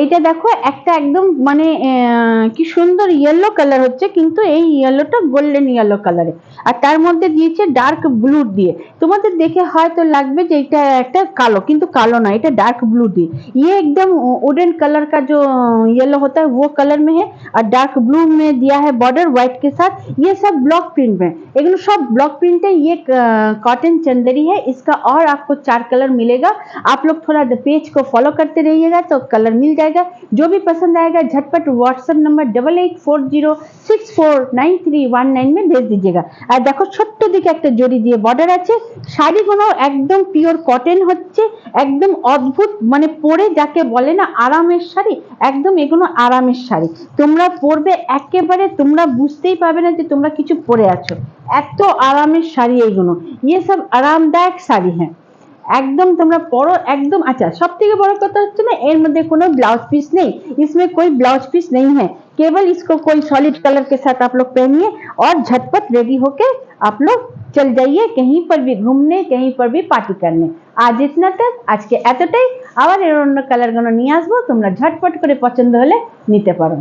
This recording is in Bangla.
এইটা দেখো একটা একদম মানে কি সুন্দর ইয়েলো কালার হচ্ছে, কিন্তু এই ইয়েলোটা গোল্ডেন ইয়েলো কালারে, আর তার মধ্যে দিয়েছে ডার্ক ব্লু দিয়ে। তোমাদের দেখে হয়তো লাগবে যে এটা একটা কালো, কিন্তু কালো না, এটা डार्क ब्लू दी। ये एकदम वुडन कलर का जो येलो होता है वो कलर में है, और डार्क ब्लू में दिया है बॉर्डर व्हाइट के साथ। ये सब ब्लॉक प्रिंट में, एगुलो सब ब्लॉक प्रिंट है। ये कॉटन चंदेरी है, इसका और आपको 4 कलर मिलेगा। आप लोग थोड़ा पेज को फॉलो करते रहिएगा तो कलर मिल जाएगा। जो भी पसंद आएगा झटपट व्हाट्सएप नंबर 8840649319 में भेज दीजिएगा। और देखो ছোট্ট দিকে একটা জড়ি দিয়ে বর্ডার আছে। শাড়িগুলো একদম পিওর কটন হচ্ছে, একদম অদ্ভুত, মানে পরে যাকে বলে না আরামের শাড়ি, একদম এগুলো আরামের শাড়ি। তোমরা পরবে একেবারে তোমরা বুঝতেই পারবে না যে তোমরা কিছু পরে আছো, এত আরামের শাড়ি এইগুলো। ये सब आरामदायक শাড়ি है एकदम, তোমরা পরো একদম। अच्छा, सब থেকে বড় কথা হচ্ছে না এর মধ্যে কোনো ब्लाउज पीस नहीं, इसमें कोई ब्लाउज पीस नहीं है, केवल इसको कोई सॉलिड कलर के साथ आप लोग पहनिए और झटपट रेडी होके आप लोग चल जाइए कहीं पर भी घूमने, कहीं पर भी पार्टी करने। आज इतना तक, আজকে এতটাই। আবার এর অন্য কালার গুলো নিয়ে আসবো, তোমরা ঝটপট করে পছন্দ হলে নিতে পারো।